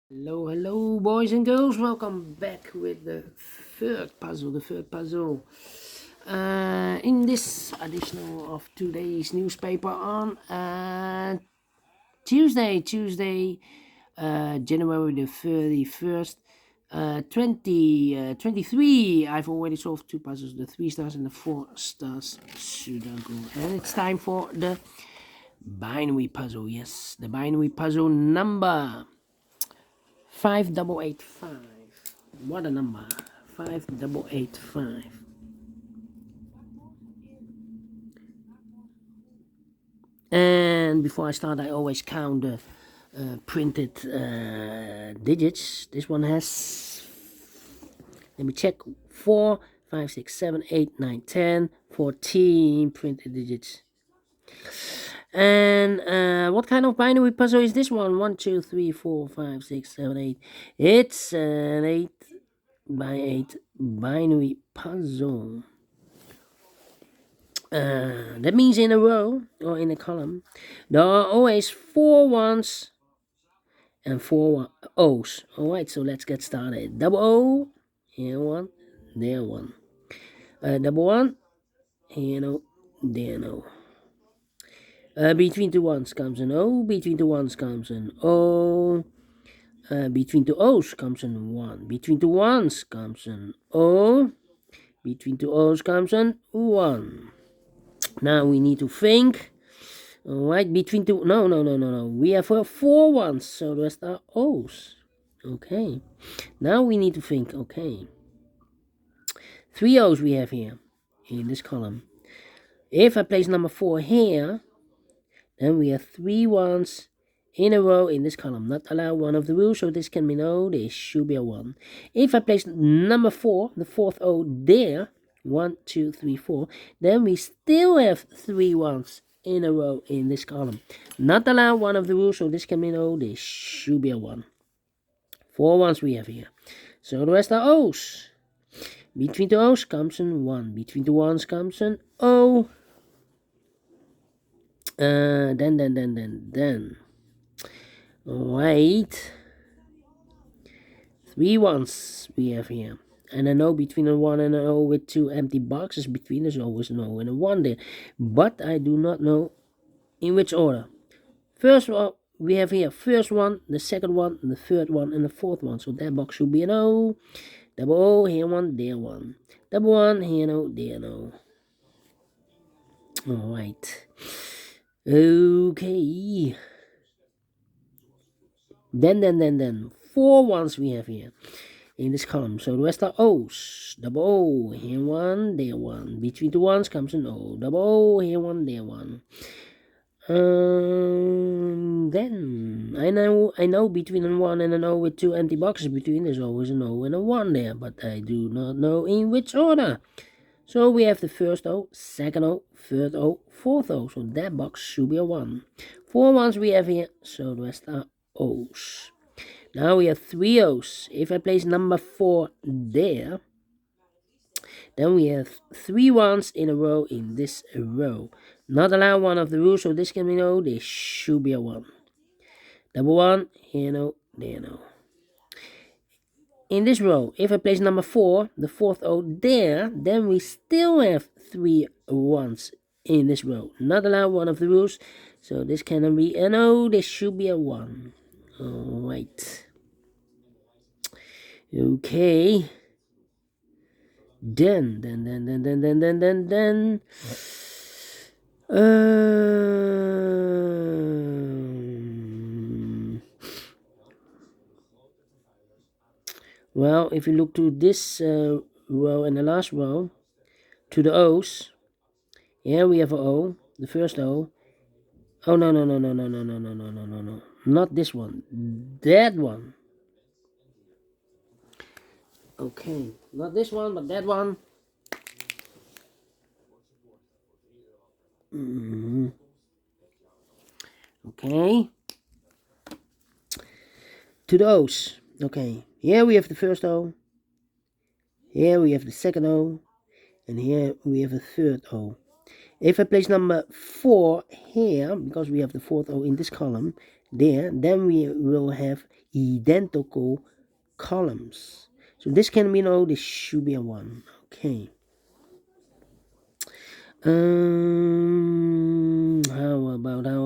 Hello, boys and girls. Welcome back with the third puzzle. In this edition of today's newspaper on Tuesday, January the 31st, 2023. I've already solved two puzzles, the 3 stars and the 4 stars Sudoku. And it's time for the binary puzzle. Yes, the binary puzzle number 5885. What a number. 5885. And before I start, I always count the printed digits. This one has, let me check, 4, 5, 6, 7, 8, 9, 10, 14 printed digits. And what kind of binary puzzle is this one? 1, 2, 3, 4, 5, 6, 7, 8. It's an 8 by 8 binary puzzle. That means in a row or in a column, there are always 4 ones and 4 O's. Alright, so let's get started. Double O, here one, there one. Double one, here no, there no. Between two ones comes an O, between two ones comes an O. Between two O's comes an 1. Between two ones comes an O. Between two O's comes an 1. Now we need to think. Alright, between two. No. We have 4 ones, so the rest are O's. Okay. Now we need to think. Okay. 3 O's we have here in this column. If I place number 4 here, then we have 3 ones in a row in this column. Not allow one of the rules, so this can be no, this should be a 1. If I place number 4, the 4th O there, 1, 2, 3, 4, then we still have 3 ones in a row in this column. Not allow one of the rules, so this can be no, this should be a 1. 4 ones we have here. So the rest are O's. Between the O's comes an 1. Between the 1's comes an O. Then. Wait. 3 ones we have here. And I know between a 1 and an O with 2 empty boxes between, there's always an O and a 1 there. But I do not know in which order. First one, we have here first one, the second one, the third one, and the fourth one. So that box should be an O. Double O, here 1, there 1. Double 1, here no, there no. Alright. Okay. Then 4 ones we have here in this column. So the rest are O's. Double O, here 1, there 1. Between the ones comes an O. Double O, here 1, there 1. Then I know between a 1 and an O with 2 empty boxes between, there's always an O and a 1 there, but I do not know in which order. So we have the first O, second O, third O, fourth O. So that box should be a 1. 4 ones we have here, so the rest are O's. Now we have 3 O's. If I place number 4 there, then we have 3 ones in a row in this row. Not allow one of the rules, so this can be no, this should be a 1. Double 1, here no, there no. In this row, if I place number 4, the 4th O there, then we still have 3 ones in this row. Not allow one of the rules, so this cannot be an O, this should be a 1. Alright. Okay. Then. Well, if you look to this row and the last row, to the O's, here we have an O, the first O. Oh, no. Not this one. That one. Okay, not this one, but that one. Okay. To the O's. Okay, here we have the first O. Here we have the second O. And here we have the third O. If I place number 4 here, because we have the 4th O in this column, there, then we will have identical columns. So this can be no, this should be a 1. Okay. How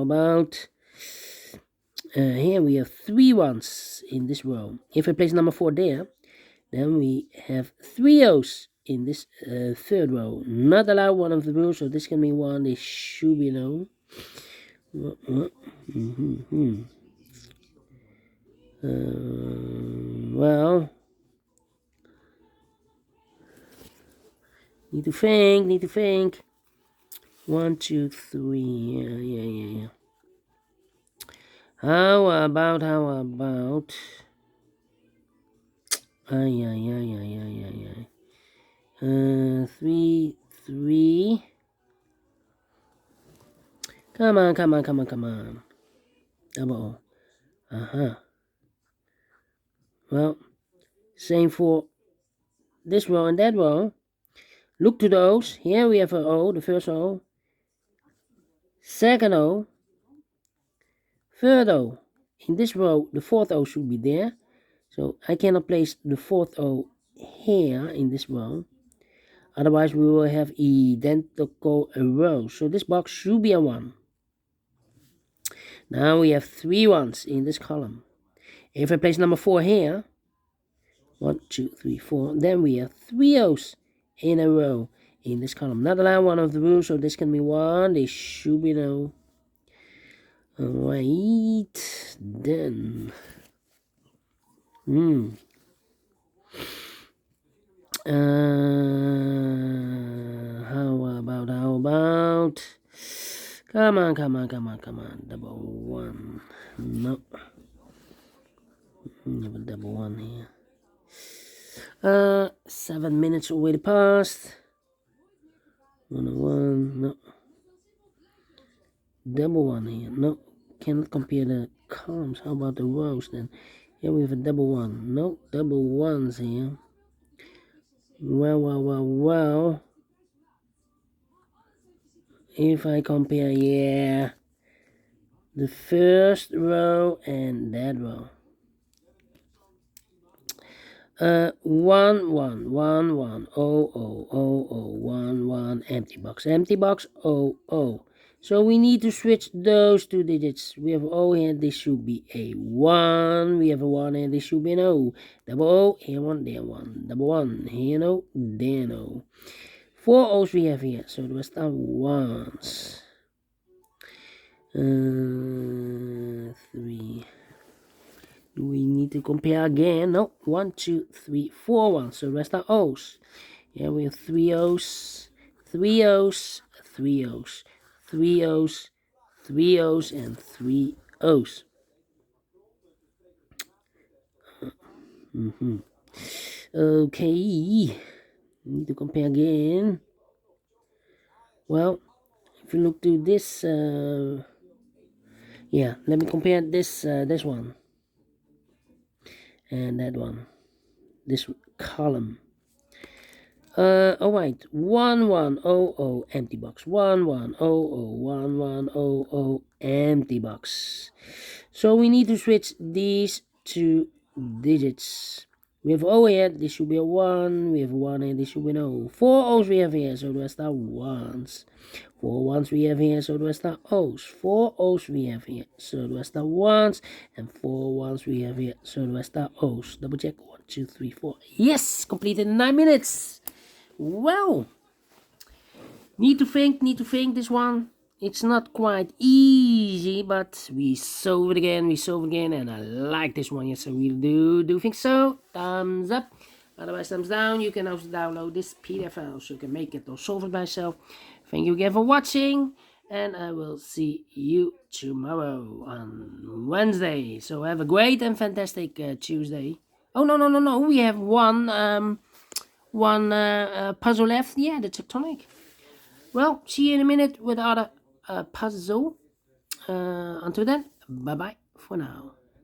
about here we have 3 ones in this row. If I place number 4 there, then we have 3 O's in this third row. Not allowed, one of the rules, so this can be 1. This should be no. Well, need to think. 1, 2, 3. Yeah. How about? Ay. 3. Come on. Double O. Well, same for this row and that row. Look to the O's. Here we have an O, the first O. Second O. Third O. In this row, the fourth O should be there. So I cannot place the fourth O here in this row. Otherwise, we will have identical rows. So this box should be a 1. Now we have 3 ones in this column. If I place number 4 here, 1, 2, 3, 4, then we have 3 O's in a row in this column. Not allowed, one of the rules, so this can be 1. This should be no. Alright, then. How about? Come on. Double 1. No. Have a double 1 here. 7 minutes already passed. 101. No. Double 1 here. No. Cannot compare the columns. How about the rows then? Here we have a double 1. No. Double 1s here. Well. If I compare, yeah, the first row and that row. 1, 1, empty box, O. So we need to switch those 2 digits. We have O here, this should be a 1. We have a 1 and this should be an O. Double O, here 1, there 1. Double 1, here no, there no. 4 O's we have here, so the rest are 1s. 3. Do we need to compare again? No. 1, 2, 3, 4 ones. So the rest are O's. Yeah, we have 3 O's, 3 O's, 3 O's, 3 O's, 3 O's, and 3 O's. Okay. Need to compare again. Well, if you look to this, yeah, let me compare this one and that one, this column. Alright, 1100 empty box, 1100 empty box. So we need to switch these 2 digits. We have O here, this should be a 1, we have a 1 and this should be an O. 4 O's we have here, so the rest are 1s. 4 1s we have here, so the rest are O's. 4 O's we have here, so the rest are 1s. And 4 1s we have here, so the rest are O's. Double check, 1, 2, 3, 4. Yes, completed in 9 minutes. Well, need to think this one. It's not quite easy, but we solve it again, and I like this one. Yes, I really do think so. Thumbs up. Otherwise, thumbs down. You can also download this PDF file so you can make it or solve it by yourself. Thank you again for watching, and I will see you tomorrow on Wednesday. So have a great and fantastic Tuesday. Oh, no. We have one puzzle left. Yeah, the tectonic. Well, see you in a minute with other puzzle. Until then, bye-bye for now.